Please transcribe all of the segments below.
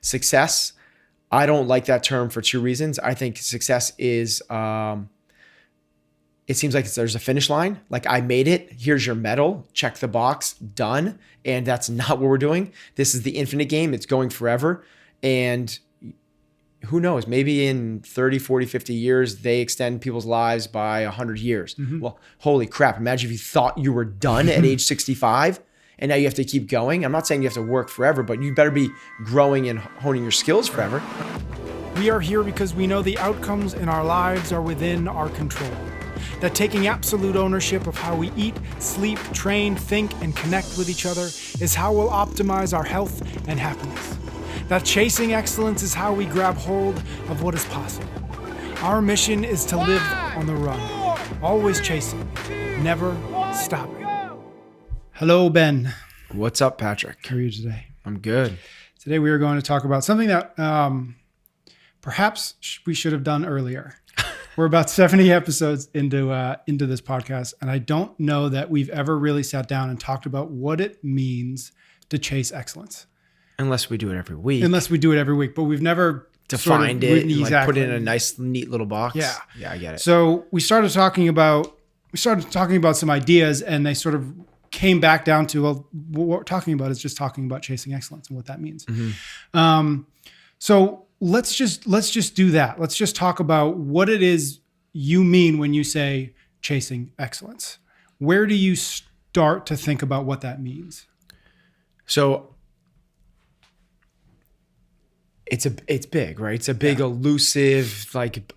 Success, I don't like that term for two reasons. I think success is, it seems like there's a finish line. Like, I made it. Here's your medal. Check the box. Done. And that's not what we're doing. This is the infinite game. It's going forever. And who knows, maybe in 30, 40, 50 years, they extend people's lives by 100 years. Well, holy crap. Imagine if you thought you were done at age 65 and now you have to keep going. I'm not saying you have to work forever, but you better be growing and honing your skills forever. We are here because we know the outcomes in our lives are within our control. That taking absolute ownership of how we eat, sleep, train, think, and connect with each other is how we'll optimize our health and happiness. That chasing excellence is how we grab hold of what is possible. Our mission is to live on the run, always chasing, never stopping. Hello, Ben. What's up, Patrick? How are you today? I'm good. Today we are going to talk about something that perhaps we should have done earlier. We're about 70 episodes into this podcast, and I don't know that we've ever really sat down and talked about what it means to chase excellence. Unless we do it every week. But we've never defined it, exactly. like put it in a nice, neat little box. Yeah, I get it. So we started talking about some ideas, and they sort of came back down to, well, what we're talking about is just talking about chasing excellence and what that means. So let's just do that. Let's just talk about what it is you mean when you say chasing excellence. Where do you start to think about what that means? So it's big, right? It's a big elusive, like,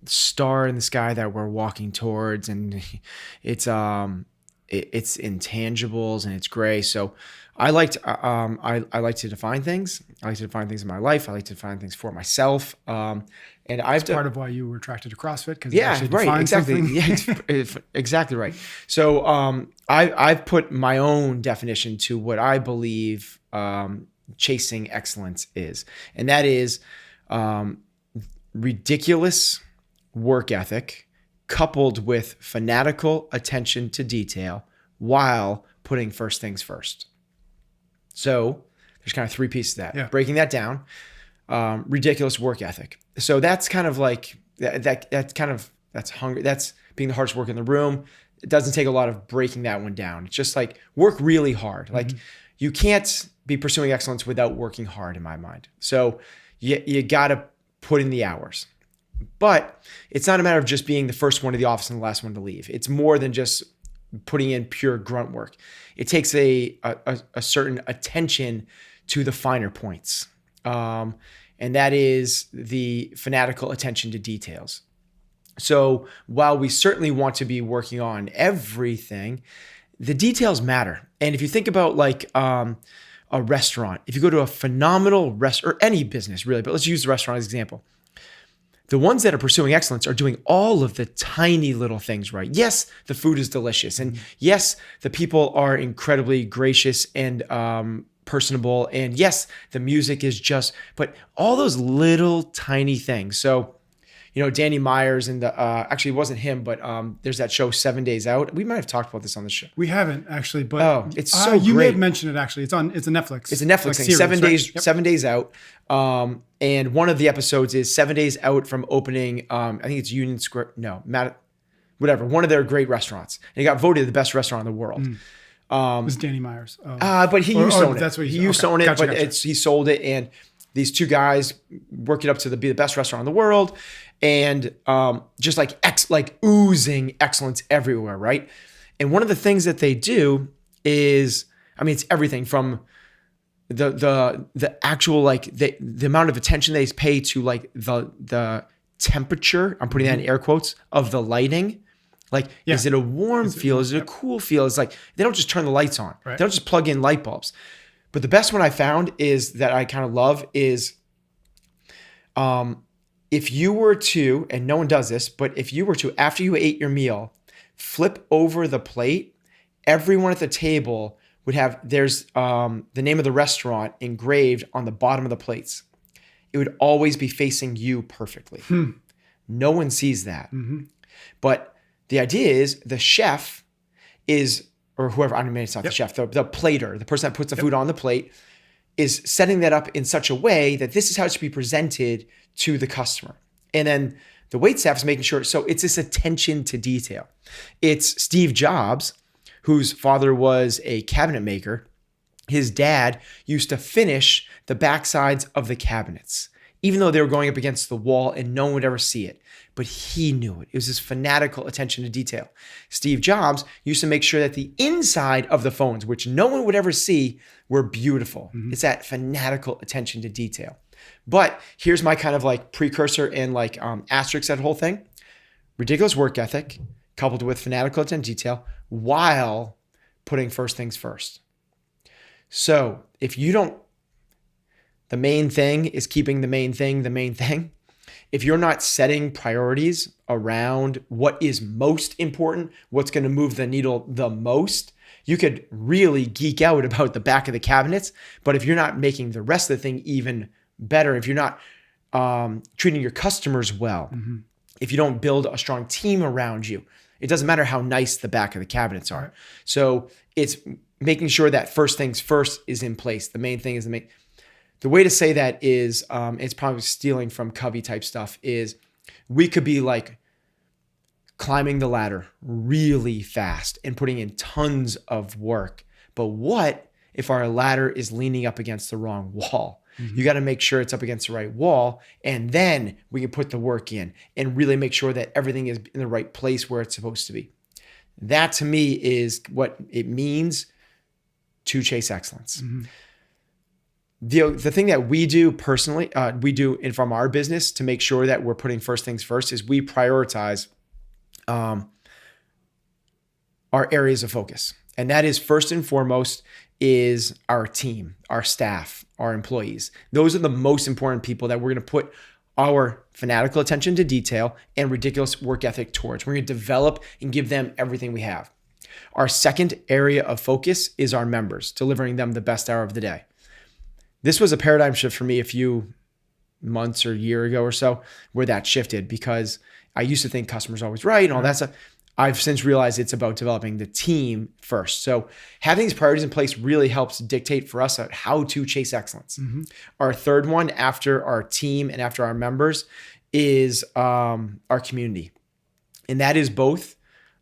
star in the sky that we're walking towards, and it's intangibles and it's gray. So I like to define things. I like to define things in my life. I like to define things for myself. And That's part of why you were attracted to CrossFit, because exactly right. So I've put my own definition to what I believe chasing excellence is, and that is ridiculous work ethic coupled with fanatical attention to detail while putting first things first. So there's kind of three pieces to that. Yeah. Breaking that down, ridiculous work ethic. So that's kind of like that's hungry. That's being the hardest work in the room. It doesn't take a lot of breaking that one down. It's just like work really hard. Like, you can't be pursuing excellence without working hard, in my mind. So you got to put in the hours. But it's not a matter of just being the first one to the office and the last one to leave. It's more than just putting in pure grunt work. It takes a certain attention to the finer points. And that is the fanatical attention to details. So while we certainly want to be working on everything, the details matter. And if you think about like a restaurant, if you go to a phenomenal restaurant, or any business really, but let's use the restaurant as an example. The ones that are pursuing excellence are doing all of the tiny little things right. Yes, the food is delicious. And yes, the people are incredibly gracious and personable. And yes, the music is just, but all those little tiny things. So, you know, Danny Myers and actually it wasn't him, but there's that show 7 Days Out. We might have talked about this on the show. We haven't actually, but it's so you great. may have mentioned it actually. It's a Netflix. It's a Netflix thing. Series, 7 days, right? Yep. 7 days out. And one of the episodes is 7 days out from opening. I think it's Union Square. No, whatever. One of their great restaurants. And it got voted the best restaurant in the world. It was Danny Myers. Oh. But he used to own it. That's what he used to own it, Gotcha. he sold it. And these two guys worked it up to be the best restaurant in the world. And just like oozing excellence everywhere, right? And one of the things that they do is, I mean, it's everything from the actual, like the amount of attention they pay to like the temperature, I'm putting that in air quotes, of the lighting. Like, is it a warm feel? Is it a cool feel? It's like, they don't just turn the lights on. Right. They don't just plug in light bulbs. But the best one I found is that I kind of love is, if you were to, and no one does this, but if you were to, after you ate your meal, flip over the plate, everyone at the table would have, there's the name of the restaurant engraved on the bottom of the plates. It would always be facing you perfectly. No one sees that. But the idea is the chef is, or whoever, I mean, it's not the chef, the plater, the person that puts the food on the plate, is setting that up in such a way that this is how it should be presented to the customer. And then the wait staff is making sure. So it's this attention to detail. It's Steve Jobs, whose father was a cabinet maker. His dad used to finish the backsides of the cabinets, even though they were going up against the wall and no one would ever see it. But he knew it. It was this fanatical attention to detail. Steve Jobs used to make sure that the inside of the phones, which no one would ever see, were beautiful. It's that fanatical attention to detail. But here's my kind of like precursor and like asterisk that whole thing. Ridiculous work ethic coupled with fanatical attention to detail while putting first things first. So if you don't, the main thing is keeping the main thing the main thing. If you're not setting priorities around what is most important, what's going to move the needle the most, you could really geek out about the back of the cabinets. But if you're not making the rest of the thing even better, if you're not treating your customers well, if you don't build a strong team around you, it doesn't matter how nice the back of the cabinets are. So it's making sure that first things first is in place. The main thing is the main. The way to say that is, it's probably stealing from Covey type stuff, is we could be like climbing the ladder really fast and putting in tons of work. But what if our ladder is leaning up against the wrong wall? You got to make sure it's up against the right wall, and then we can put the work in and really make sure that everything is in the right place where it's supposed to be. That to me is what it means to chase excellence. The thing that we do personally, we do from our business to make sure that we're putting first things first is we prioritize our areas of focus. And that is first and foremost is our team, our staff, our employees. Those are the most important people that we're going to put our fanatical attention to detail and ridiculous work ethic towards. We're going to develop and give them everything we have. Our second area of focus is our members, delivering them the best hour of the day. This was a paradigm shift for me a few months or a year ago or so, where that shifted, because I used to think customers are always right and all that stuff. I've since realized it's about developing the team first. So having these priorities in place really helps dictate for us how to chase excellence. Our third one after our team and after our members is our community. And that is both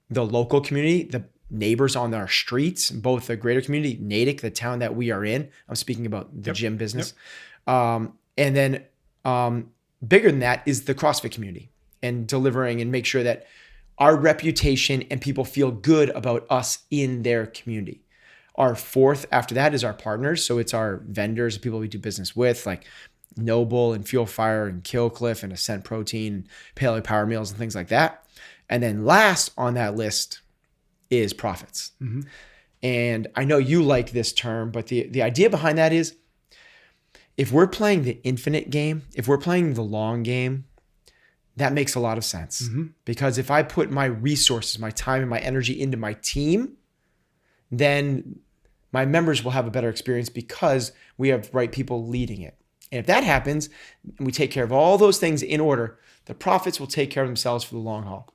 the local community, the neighbors on our streets, both the greater community, Natick, the town that we are in. I'm speaking about the gym business. And then bigger than that is the CrossFit community, and delivering and make sure that our reputation and people feel good about us in their community. Our fourth after that is our partners. So it's our vendors, people we do business with, like Noble and Fuel Fire and Killcliff and Ascent Protein and Paleo Power Meals and things like that. And then last on that list is profits. And I know you like this term, but the idea behind that is, if we're playing the infinite game, if we're playing the long game, that makes a lot of sense. Because if I put my resources, my time and my energy into my team, then my members will have a better experience because we have right people leading it. And if that happens, and we take care of all those things in order, the profits will take care of themselves for the long haul.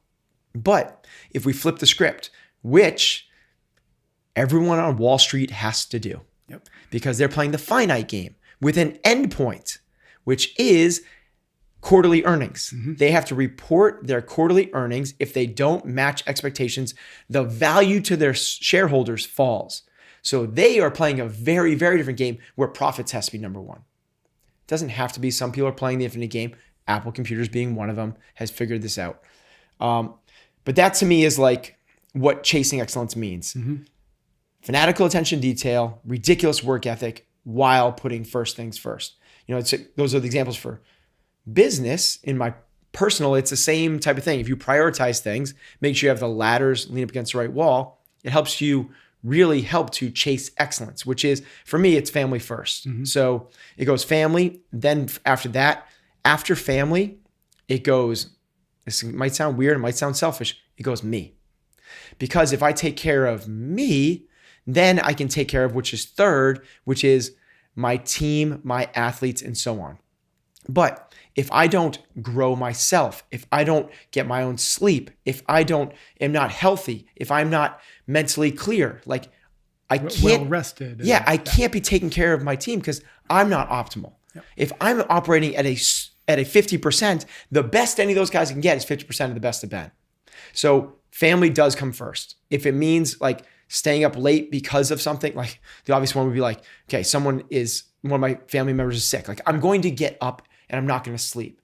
But if we flip the script, which everyone on Wall Street has to do, because they're playing the finite game with an endpoint, which is quarterly earnings. They have to report their quarterly earnings. If they don't match expectations, the value to their shareholders falls. So they are playing a very, very different game where profits has to be number one. It doesn't have to be. Some people are playing the infinite game. Apple Computers being one of them has figured this out. But that to me is like what chasing excellence means. Fanatical attention to detail, ridiculous work ethic while putting first things first. You know, those are the examples for business. In my personal, it's the same type of thing. If you prioritize things, make sure you have the ladders lean up against the right wall, it helps you really help to chase excellence, which is, for me, it's family first. So it goes family. Then after that, after family, it goes, this might sound weird, it might sound selfish, it goes me. Because if I take care of me, then I can take care of, which is third, which is my team, my athletes, and so on. But if I don't grow myself, if I don't get my own sleep, if I am not healthy, if I'm not mentally clear, like I can't well rested. Yeah, I can't be taking care of my team because I'm not optimal. Yep. If I'm operating at a 50%, the best any of those guys can get is 50% of the best of Ben. So family does come first. If it means like staying up late because of something, like the obvious one would be like, okay, one of my family members is sick. Like I'm going to get up and I'm not going to sleep.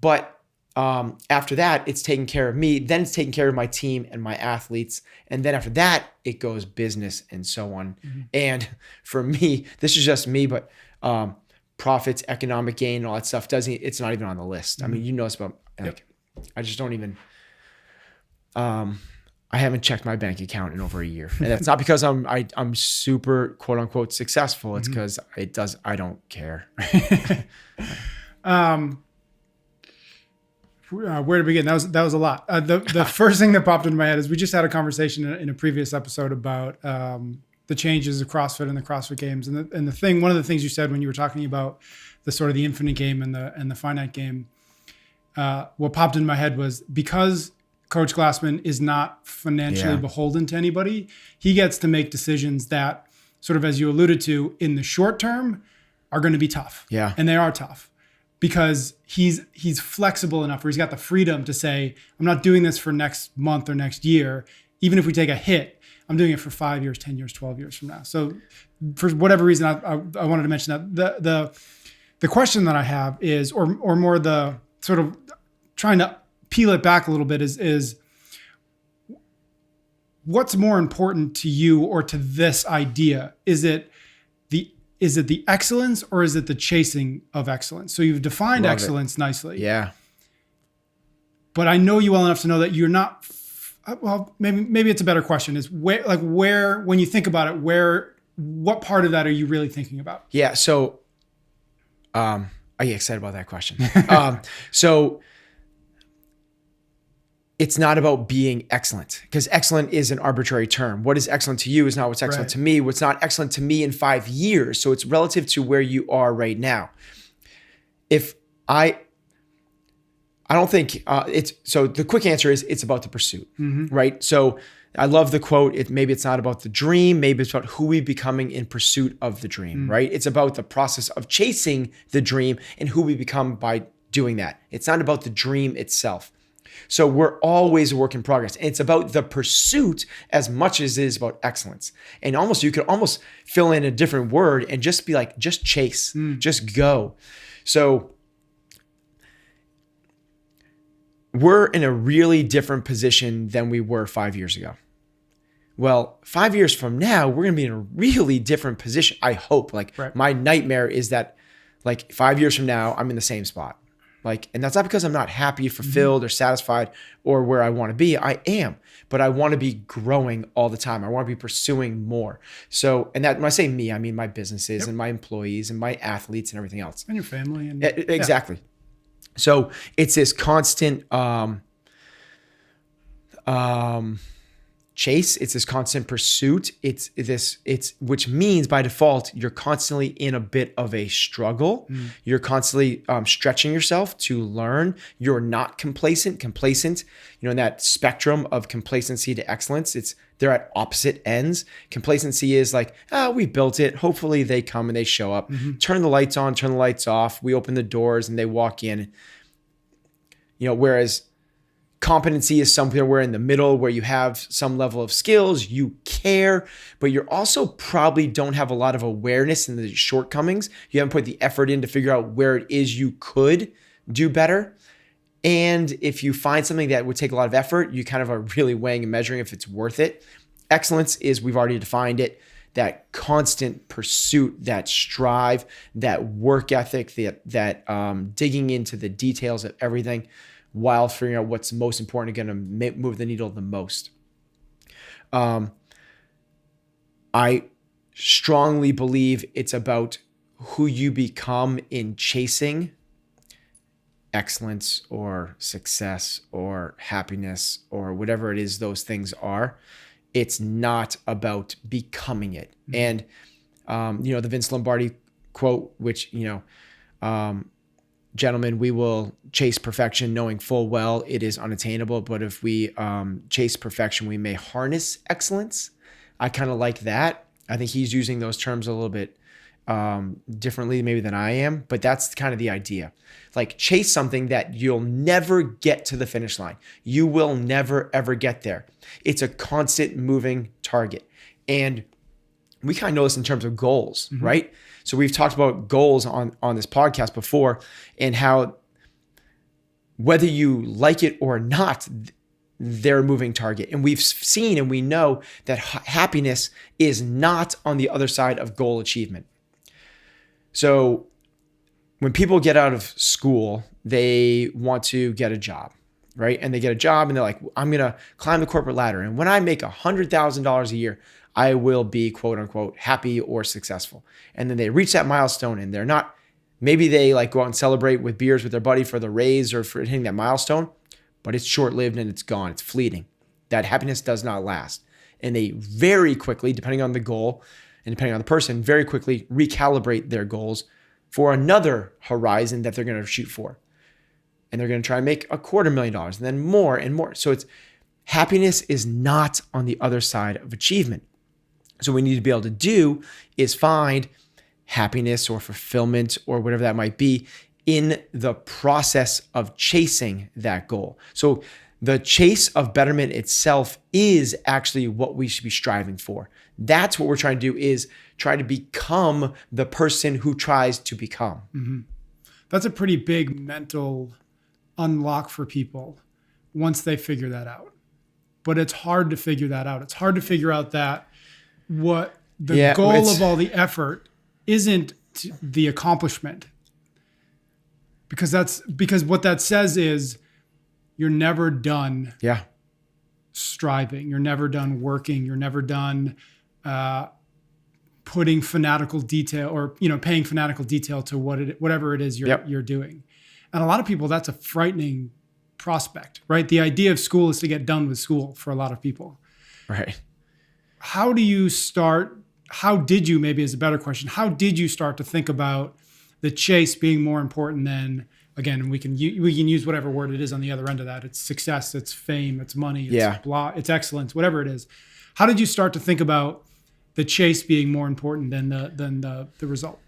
But after that, it's taking care of me. Then it's taking care of my team and my athletes. And then after that, it goes business and so on. Mm-hmm. And for me, this is just me, but profits, economic gain, and all that stuff it's not even on the list. Mm-hmm. I mean, it's about like, I just don't even, I haven't checked my bank account in over a year. And that's not because I'm super quote unquote successful. It's because I don't care. Where to begin? That was a lot. The first thing that popped into my head is we just had a conversation in a previous episode about the changes of CrossFit and the CrossFit Games, and one of the things you said when you were talking about the sort of the infinite game and the finite game. What popped in my head was because Coach Glassman is not financially beholden to anybody, he gets to make decisions that, sort of as you alluded to, in the short term are going to be tough. Yeah, and they are tough. Because he's flexible enough where he's got the freedom to say, I'm not doing this for next month or next year. Even if we take a hit, I'm doing it for 5 years, 10 years, 12 years from now. So for whatever reason, I wanted to mention that. The question that I have is, or more the sort of trying to peel it back a little bit is what's more important to you or to this idea? Is it the excellence or is it the chasing of excellence? So you've defined excellence nicely. Yeah. But I know you well enough to know that you're not, well, maybe it's a better question is where, when you think about it, what part of that are you really thinking about? Yeah. So, I get excited about that question. So it's not about being excellent because excellent is an arbitrary term. What is excellent to you is not what's excellent to me. What's not excellent to me in 5 years. So it's relative to where you are right now. If I don't think so the quick answer is it's about the pursuit, right? So I love the quote. Maybe it's not about the dream. Maybe it's about who we're becoming in pursuit of the dream, right? It's about the process of chasing the dream and who we become by doing that. It's not about the dream itself. So we're always a work in progress. And it's about the pursuit as much as it is about excellence. And you could almost fill in a different word and just be like, just chase, just go. So we're in a really different position than we were 5 years ago. Well, 5 years from now, we're going to be in a really different position. I hope. My nightmare is that 5 years from now, I'm in the same spot. And that's not because I'm not happy, fulfilled, or satisfied, or where I want to be. I am, but I want to be growing all the time. I want to be pursuing more. So, and that when I say me, I mean my businesses and my employees and my athletes and everything else. And your family. And exactly. So it's this constant chase. It's this constant pursuit. It's which means by default, you're constantly in a bit of a struggle. You're constantly stretching yourself to learn. You're not complacent, in that spectrum of complacency to excellence. They're at opposite ends. Complacency is like, we built it. Hopefully they come and they show up. Turn the lights on, turn the lights off. We open the doors and they walk in. Whereas competency is somewhere where in the middle where you have some level of skills, you care, but you're also probably don't have a lot of awareness in the shortcomings. You haven't put the effort in to figure out where it is you could do better. And if you find something that would take a lot of effort, you kind of are really weighing and measuring if it's worth it. Excellence is, we've already defined it, that constant pursuit, that strive, that work ethic, that digging into the details of everything, while figuring out what's most important and going to move the needle the most. I strongly believe it's about who you become in chasing excellence or success or happiness or whatever it is those things are. It's not about becoming it. And, the Vince Lombardi quote, which, gentlemen, we will chase perfection knowing full well it is unattainable. But if we chase perfection, we may harness excellence. I kind of like that. I think he's using those terms a little bit differently maybe than I am, but that's kind of the idea. Like chase something that you'll never get to the finish line. You will never, ever get there. It's a constant moving target. And we kind of know this in terms of goals, right? So we've talked about goals on this podcast before and how whether you like it or not, they're a moving target. And we've seen and we know that happiness is not on the other side of goal achievement. So when people get out of school, they want to get a job, right? And they get a job and they're like, I'm going to climb the corporate ladder. And when I make $100,000 a year, I will be quote unquote happy or successful. And then they reach that milestone and they're not, maybe they like go out and celebrate with beers with their buddy for the raise or for hitting that milestone, but it's short-lived and it's gone. It's fleeting. That happiness does not last. And they very quickly, depending on the goal and depending on the person, very quickly recalibrate their goals for another horizon that they're going to shoot for. And they're going to try and make $250,000 and then more and more. So it's happiness is not on the other side of achievement. So what we need to be able to do is find happiness or fulfillment or whatever that might be in the process of chasing that goal. So the chase of betterment itself is actually what we should be striving for. That's what we're trying to do, is try to become the person who tries to become. Mm-hmm. That's a pretty big mental unlock for people once they figure that out. But it's hard to figure that out. It's hard to figure out that what the goal of all the effort isn't the accomplishment. Because what that says is you're never done striving. You're never done working. You're never done putting fanatical detail or paying fanatical detail to whatever it is you're doing. And a lot of people, that's a frightening prospect, right? The idea of school is to get done with school for a lot of people. Right. How did you, maybe is a better question, how did you start to think about the chase being more important than, again, we can use whatever word it is on the other end of that. It's success, it's fame, it's money, it's excellence, whatever it is. How did you start to think about the chase being more important than the result?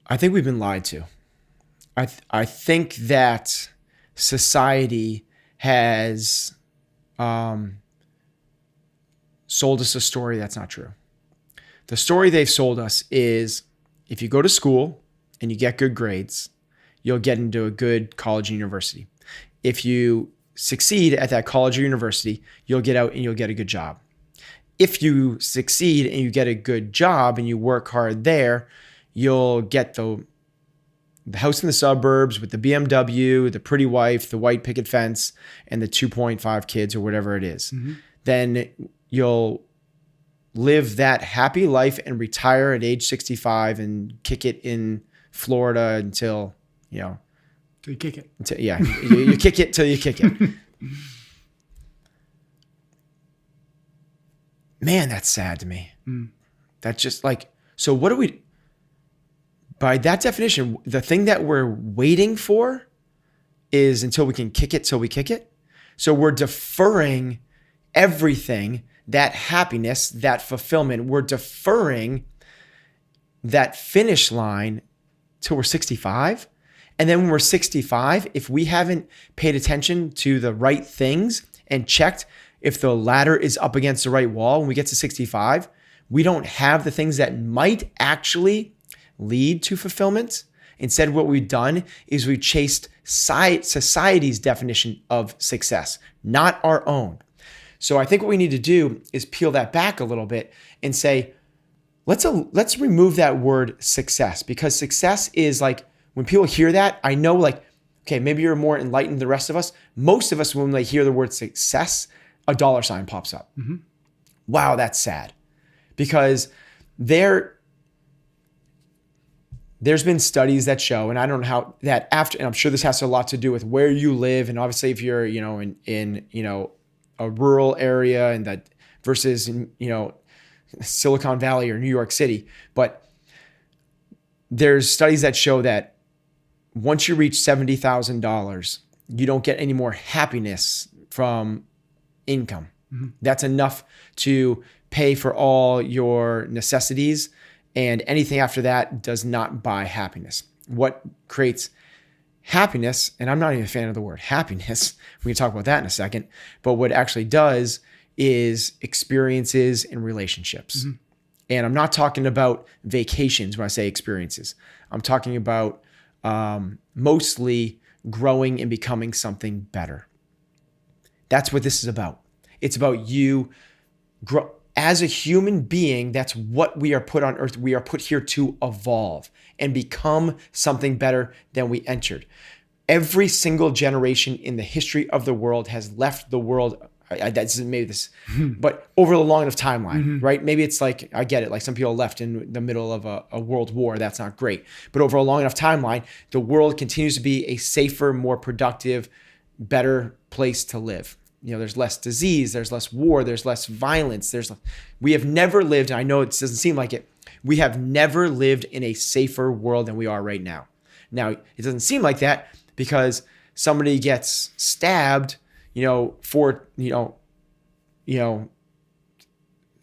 I think we've been lied to. I think that society has sold us a story that's not true. The story they've sold us is if you go to school and you get good grades, you'll get into a good college and university. If you succeed at that college or university, you'll get out and you'll get a good job. If you succeed and you get a good job and you work hard there, you'll get the house in the suburbs with the BMW, the pretty wife, the white picket fence, and the 2.5 kids or whatever it is. Mm-hmm. Then you'll live that happy life and retire at age 65 and kick it in Florida until, till you kick it. You kick it till you kick it. Man, that's sad to me. That's just like, so what do we, by that definition, the thing that we're waiting for is until we can kick it till we kick it. So we're deferring everything, that happiness, that fulfillment, we're deferring that finish line till we're 65. And then when we're 65, if we haven't paid attention to the right things and checked if the ladder is up against the right wall, when we get to 65, we don't have the things that might actually lead to fulfillment. Instead, what we've done is we chased society's definition of success, not our own. So I think what we need to do is peel that back a little bit and say, let's remove that word success, because success is like, when people hear that, I know like, okay, maybe you're more enlightened than the rest of us. Most of us, when they hear the word success, a dollar sign pops up. Mm-hmm. Wow, that's sad. Because there's been studies that show, and I don't know how that after, and I'm sure this has a lot to do with where you live. And obviously if you're, in a rural area and that versus in, Silicon Valley or New York City. But there's studies that show that once you reach $70,000, you don't get any more happiness from income. That's enough to pay for all your necessities, and anything after that does not buy happiness. What creates happiness, and I'm not even a fan of the word happiness, we can talk about that in a second, but what actually does is experiences and relationships. And I'm not talking about vacations when I say experiences. I'm talking about mostly growing and becoming something better. That's what this is about. It's about you grow as a human being. That's what we are put on earth. We are put here to evolve and become something better than we entered. Every single generation in the history of the world has left the world. That's maybe this, but over the long enough timeline, right? Maybe it's like, I get it. Like some people left in the middle of a world war. That's not great. But over a long enough timeline, the world continues to be a safer, more productive, better place to live. There's less disease, there's less war, there's less violence. We have never lived, and I know it doesn't seem like it, we have never lived in a safer world than we are right now. Now, it doesn't seem like that because somebody gets stabbed, for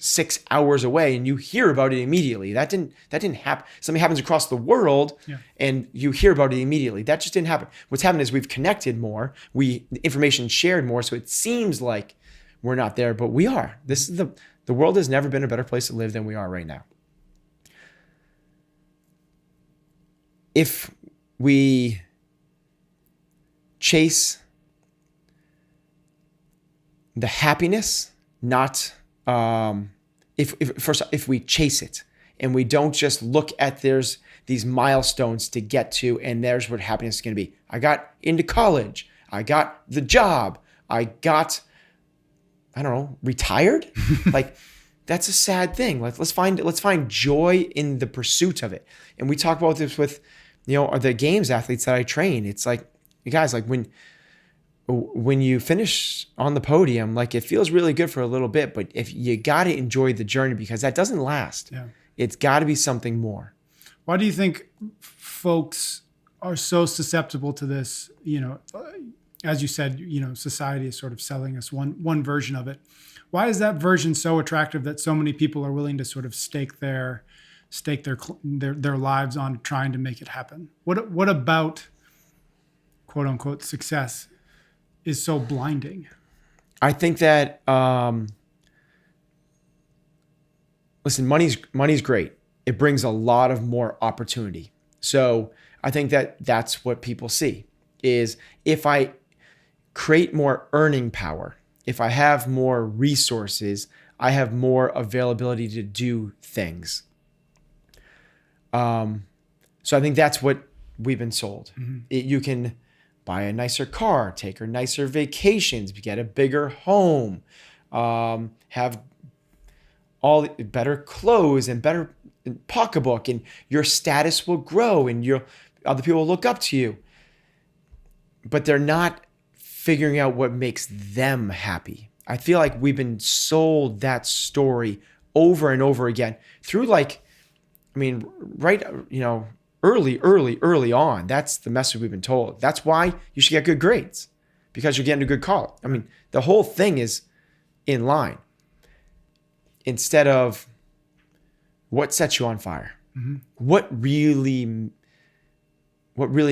6 hours away, and you hear about it immediately. That didn't happen. Something happens across the world, and you hear about it immediately. That just didn't happen. What's happened is we've connected more, information shared more, so it seems like we're not there, but we are. This is the world has never been a better place to live than we are right now. If we chase the happiness, not if we chase it and we don't just look at there's these milestones to get to, and there's what happiness is going to be. I got into college. I got the job. I got, retired. Like, that's a sad thing. Let's find joy in the pursuit of it. And we talk about this with, the games athletes that I train. It's like, you guys, like when you finish on the podium, like it feels really good for a little bit, but if you got to enjoy the journey, because that doesn't last. Yeah. It's got to be something more. Why do you think folks are so susceptible to this? As you said, society is sort of selling us one version of it. Why is that version so attractive that so many people are willing to sort of stake their lives on trying to make it happen? What about quote unquote success is so blinding? I think that listen, money's great. It brings a lot of more opportunity. So I think that that's what people see is if I create more earning power, if I have more resources, I have more availability to do things. So I think that's what we've been sold. You can buy a nicer car, take nicer vacations, get a bigger home, have all better clothes and better pocketbook, and your status will grow and other people will look up to you. But they're not figuring out what makes them happy. I feel like we've been sold that story over and over again through early on. That's the message we've been told. That's why you should get good grades, because you're getting a good college. The whole thing is in line. Instead of what sets you on fire, what really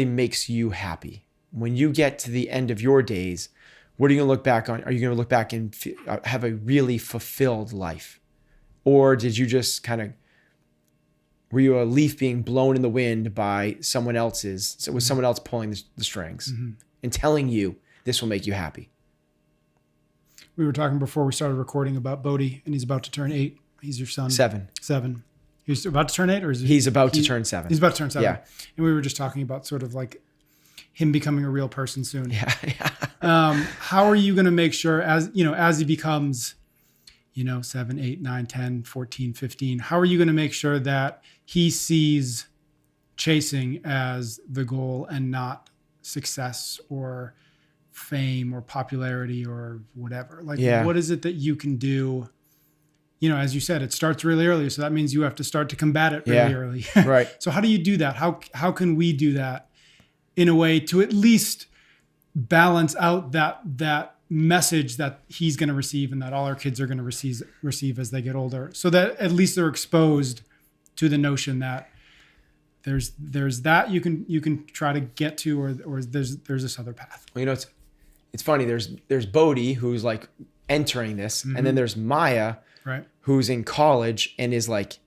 makes you happy. When you get to the end of your days, what are you going to look back on? Are you going to look back and have a really fulfilled life? Or did you just were you a leaf being blown in the wind by someone else's? So it was someone else pulling the strings and telling you this will make you happy. We were talking before we started recording about Bodhi, and he's about to turn 8. He's your son. 7. He's about to turn 8, or is he? He's about to turn 7. He's about to turn 7. Yeah. And we were just talking about sort of like him becoming a real person soon. Yeah. How are you going to make sure as he becomes, 7, 8, 9, 10, 14, 15, how are you going to make sure that he sees chasing as the goal and not success or fame or popularity or whatever? What is it that you can do? As you said, it starts really early. So that means you have to start to combat it really early. Right. So how do you do that? How can we do that in a way to at least balance out that message that he's going to receive and that all our kids are going to receive as they get older, so that at least they're exposed to the notion that there's that you can try to get to, or there's this other path. Well, it's funny. There's Bodhi, who's like entering this, and then there's Maya, right, who's in college and is like,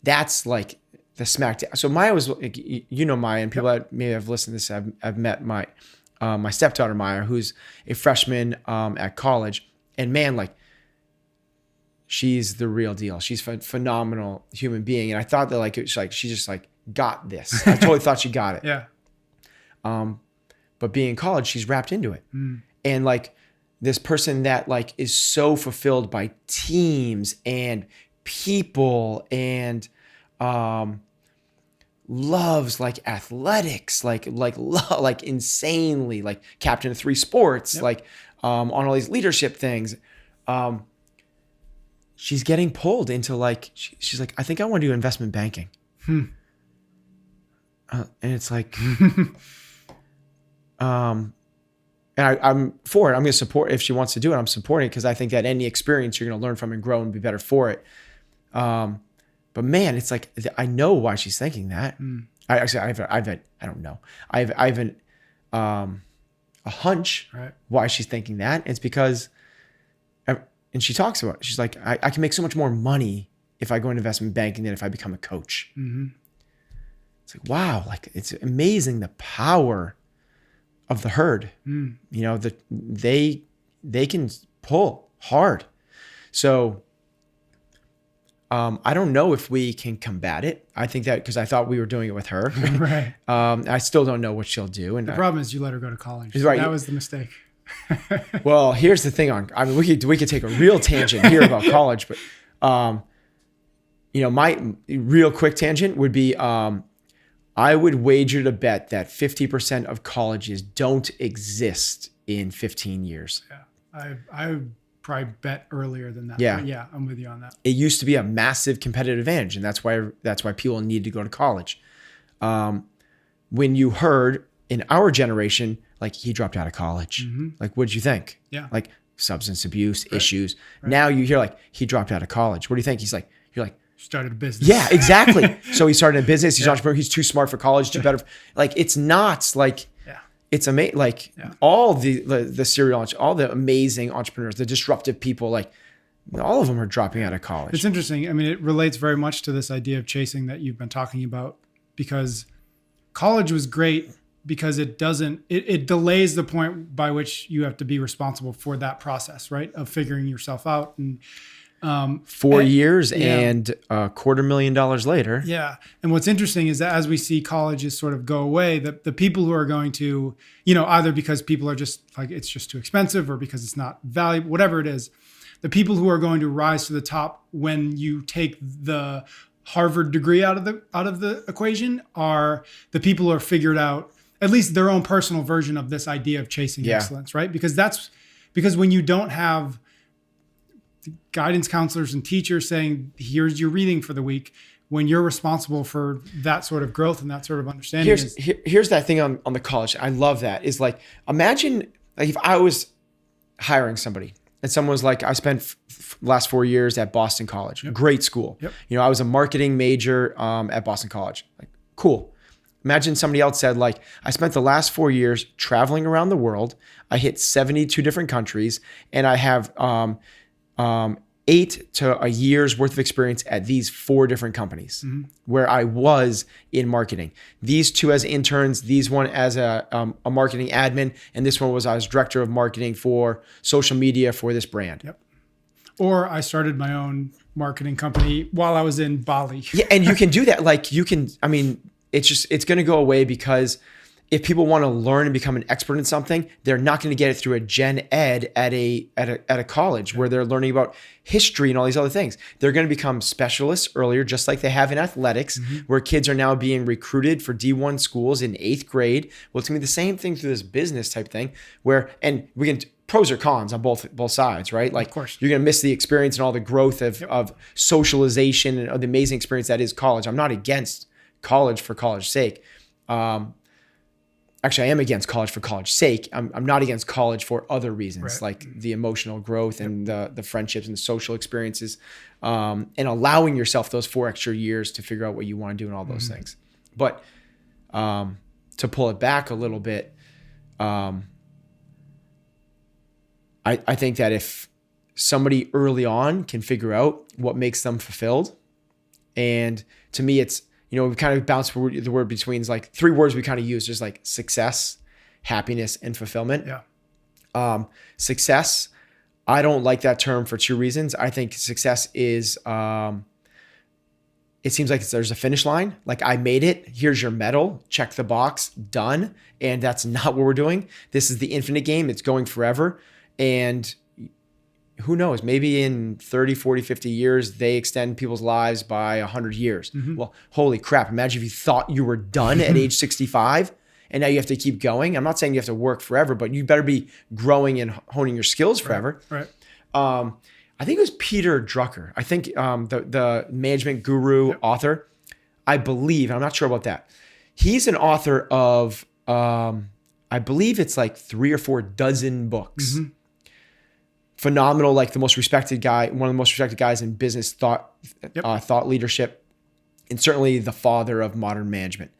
that's like the smack. So Maya was, Maya, and people that maybe have listened to this, I've met my stepdaughter Maya, who's a freshman at college, and man, like, she's the real deal. She's a phenomenal human being, and I thought that like she just like got this. I totally thought she got it. Yeah. But being in college, she's wrapped into it, and like this person that like is so fulfilled by teams and people and loves like athletics, like insanely, like captain of 3 sports, like on all these leadership things. She's getting pulled into like, she's like, I think I want to do investment banking. And it's like, and I'm for it. I'm going to support, if she wants to do it, I'm supporting it, because I think that any experience you're going to learn from and grow and be better for it. But man, it's like, I know why she's thinking that. I don't know. I have a hunch why she's thinking that. It's because, and she talks about it. She's like, I can make so much more money if I go into investment banking than if I become a coach. It's like, wow, like it's amazing the power of the herd. That they can pull hard. So I don't know if we can combat it. I think that because I thought we were doing it with her. Right. I still don't know what she'll do. And the problem is you let her go to college. Right. That was the mistake. Well, here's the thing we could take a real tangent here about college, but my real quick tangent would be I would wager to bet that 50% of colleges don't exist in 15 years. Yeah. I would probably bet earlier than that. Yeah. But yeah, I'm with you on that. It used to be a massive competitive advantage, and that's why people need to go to college. When you heard in our generation, like, he dropped out of college. Like, what'd you think? Yeah. Like, substance abuse issues. Right. Now you hear like, he dropped out of college. What do you think? You're like, started a business. Yeah, exactly. So he started a business. He's an entrepreneur. He's too smart for college, too better. Like, it's not like, it's amazing. Like all the serial, all the amazing entrepreneurs, the disruptive people, like all of them are dropping out of college. It's interesting. I mean, it relates very much to this idea of chasing that you've been talking about, because college was great because it delays the point by which you have to be responsible for that process, right? Of figuring yourself out. And 4 years and $250,000 later. Yeah. And what's interesting is that as we see colleges sort of go away, the people who are going to, either because people are just like, it's just too expensive, or because it's not valuable, whatever it is, the people who are going to rise to the top when you take the Harvard degree out of the equation are the people who are figured out at least their own personal version of this idea of chasing excellence, right? Because when you don't have guidance counselors and teachers saying, here's your reading for the week, when you're responsible for that sort of growth and that sort of understanding. Here's that thing on the college. I love that. Is like, imagine like if I was hiring somebody and someone was like, I spent last 4 years at Boston College, great school. Yep. I was a marketing major at Boston College. Like, cool. Imagine somebody else said, like, I spent the last 4 years traveling around the world. I hit 72 different countries, and I have 8 to a year's worth of experience at these 4 different companies where I was in marketing. These 2 as interns, these one as a marketing admin, and this one was I was director of marketing for social media for this brand. Yep. Or I started my own marketing company while I was in Bali. Yeah, and you can do that. Like it's going to go away, because if people want to learn and become an expert in something, they're not going to get it through a gen ed at a college where they're learning about history and all these other things. They're going to become specialists earlier, just like they have in athletics, where kids are now being recruited for D1 schools in 8th grade. Well, it's going to be the same thing through this business type thing and we can, pros or cons on both sides, right? Like, of course, you're going to miss the experience and all the growth of socialization and the amazing experience that is college. I'm not against college for college's sake. actually I am against college for college's sake. I'm not against college for other reasons, like the emotional growth and the friendships and the social experiences, and allowing yourself those 4 extra years to figure out what you want to do and all those things. But to pull it back a little bit, I think that if somebody early on can figure out what makes them fulfilled, and to me, it's, we kind of bounce the word between like 3 words we kind of use, just like success, happiness, and fulfillment. Yeah. Success, I don't like that term for 2 reasons. I think success is, it seems like there's a finish line. Like, I made it. Here's your medal. Check the box. Done. And that's not what we're doing. This is the infinite game. It's going forever. And who knows, maybe in 30, 40, 50 years, they extend people's lives by 100 years. Well, holy crap. Imagine if you thought you were done at age 65 and now you have to keep going. I'm not saying you have to work forever, but you better be growing and honing your skills forever. Right. I think it was Peter Drucker. I think the management guru author, I believe, I'm not sure about that. He's an author of, I believe it's like 3 or 4 dozen books. Phenomenal, like the most respected guy, one of the most respected guys in business thought leadership, and certainly the father of modern management.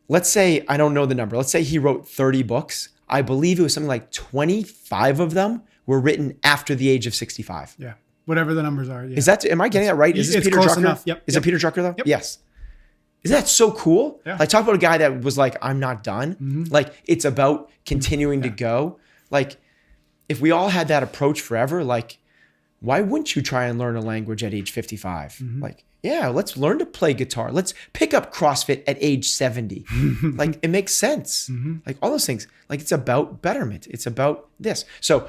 Let's say, I don't know the number. Let's say he wrote 30 books. I believe it was something like 25 of them were written after the age of 65. Yeah. Whatever the numbers are. Yeah. Is that, am I getting that right? Is this Peter Drucker? Enough. Yep. Is it Peter Drucker though? Yep. Yes. Isn't that so cool? Yeah. Like, talk about a guy that was like, I'm not done. Like, it's about continuing to go. Like, if we all had that approach forever, like, why wouldn't you try and learn a language at age 55? Like, yeah, let's learn to play guitar. Let's pick up CrossFit at age 70. Like, it makes sense. Like, all those things. Like, it's about betterment. It's about this. So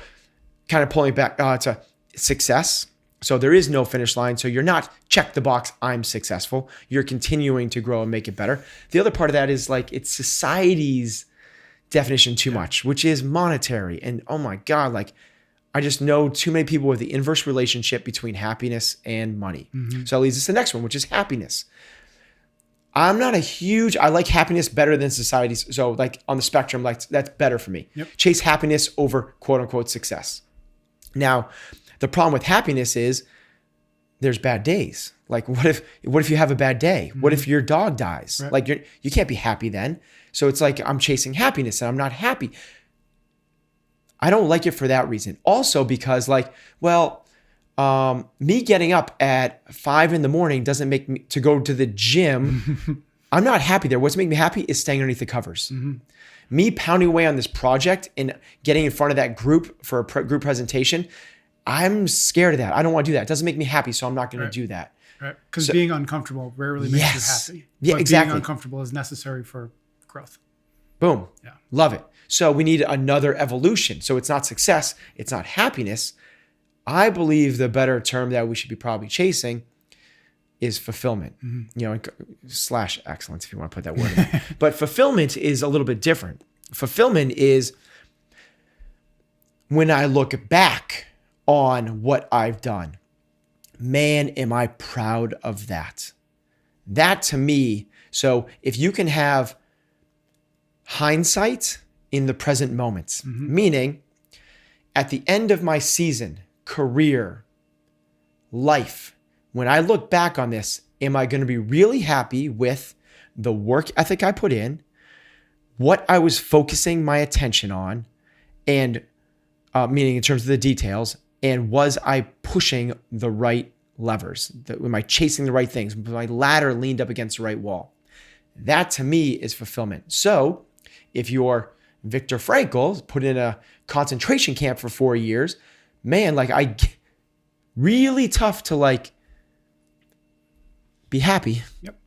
kind of pulling back to success. So there is no finish line. So you're not check the box, I'm successful. You're continuing to grow and make it better. The other part of that is like, it's society's definition too much, which is monetary. And oh my God, like, I just know too many people with the inverse relationship between happiness and money. So that leads us to the next one, which is happiness. I'm not I like happiness better than society's. So like on the spectrum, like that's better for me. Chase happiness over quote unquote success. Now, the problem with happiness is there's bad days. Like, what if you have a bad day? What if your dog dies? Right. Like, you can't be happy then. So it's like, I'm chasing happiness and I'm not happy. I don't like it for that reason. Also because like, well, me getting up at 5 a.m. doesn't make me to go to the gym. I'm not happy there. What's making me happy is staying underneath the covers. Me pounding away on this project and getting in front of that group for a group presentation, I'm scared of that. I don't want to do that. It doesn't make me happy, so I'm not going to do that. Right. Because being uncomfortable rarely makes you happy. Yeah, but exactly. Being uncomfortable is necessary for growth. Boom. Yeah. Love it. So we need another evolution. So it's not success. It's not happiness. I believe the better term that we should be probably chasing is fulfillment, / excellence, if you want to put that word in. But fulfillment is a little bit different. Fulfillment is when I look back on what I've done. Man, am I proud of that. That to me, so if you can have hindsight in the present moments, meaning at the end of my season, career, life, when I look back on this, am I going to be really happy with the work ethic I put in, what I was focusing my attention on, and meaning in terms of the details, and was I pushing the right levers? Am I chasing the right things? Was my ladder leaned up against the right wall? That to me is fulfillment. So if you're Viktor Frankl, put in a concentration camp for 4 years, man, like really tough to like be happy. Yep.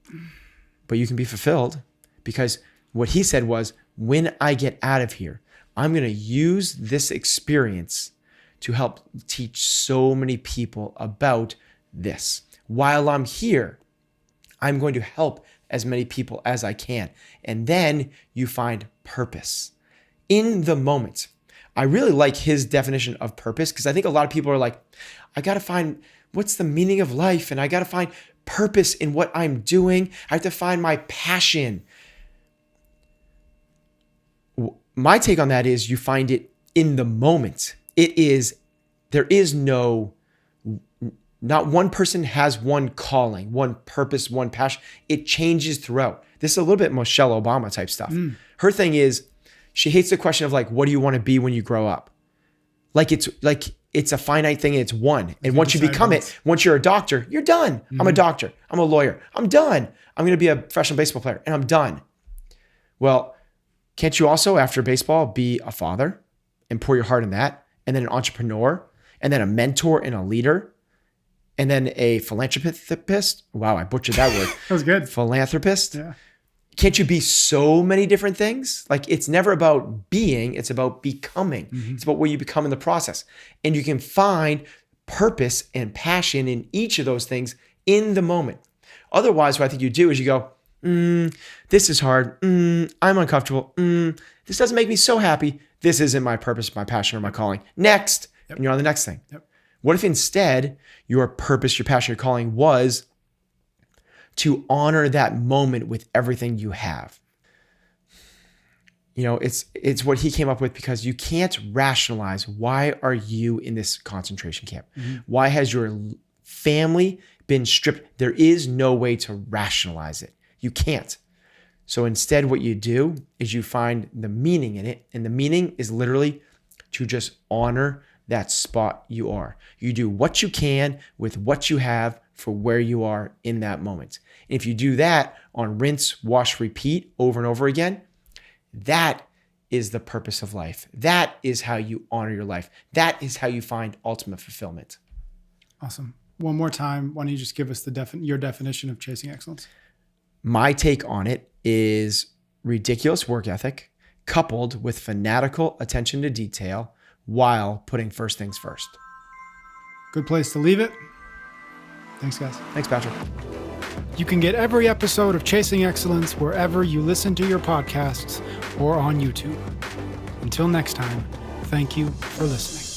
But you can be fulfilled because what he said was, when I get out of here, I'm going to use this experience to help teach so many people about this. While I'm here, I'm going to help as many people as I can. And then you find purpose in the moment. I really like his definition of purpose because I think a lot of people are like, I got to find what's the meaning of life, and I got to find purpose in what I'm doing. I have to find my passion. my take on that is you find it in the moment. There is not one person has one calling, one purpose, one passion. It changes throughout. This is a little bit Michelle Obama type stuff. Her thing is she hates the question of like, what do you want to be when you grow up? It's a finite thing and it's one. And once you become it, once you're a doctor, you're done. I'm a doctor. I'm a lawyer. I'm done. I'm going to be a professional baseball player and I'm done. Well, can't you also, after baseball, be a father and pour your heart in that, and then an entrepreneur, and then a mentor and a leader, and then a philanthropist? Wow, I butchered that word. That was good. Philanthropist. Yeah. Can't you be so many different things? Like, it's never about being, it's about becoming. It's about what you become in the process. And you can find purpose and passion in each of those things in the moment. Otherwise, what I think you do is you go, this is hard. I'm uncomfortable. This doesn't make me so happy. This isn't my purpose, my passion, or my calling. Next. And you're on the next thing. What if instead your purpose, your passion, your calling was to honor that moment with everything you have? It's what he came up with, because you can't rationalize, why are you in this concentration camp? Why has your family been stripped? There is no way to rationalize it. You can't. So instead, what you do is you find the meaning in it. And the meaning is literally to just honor that spot you are. You do what you can with what you have for where you are in that moment. And if you do that on rinse, wash, repeat over and over again, that is the purpose of life. That is how you honor your life. That is how you find ultimate fulfillment. Awesome. One more time, why don't you just give us your definition of chasing excellence? My take on it is ridiculous work ethic coupled with fanatical attention to detail while putting first things first. Good place to leave it. Thanks, guys. Thanks, Patrick. You can get every episode of Chasing Excellence wherever you listen to your podcasts or on YouTube. Until next time, thank you for listening.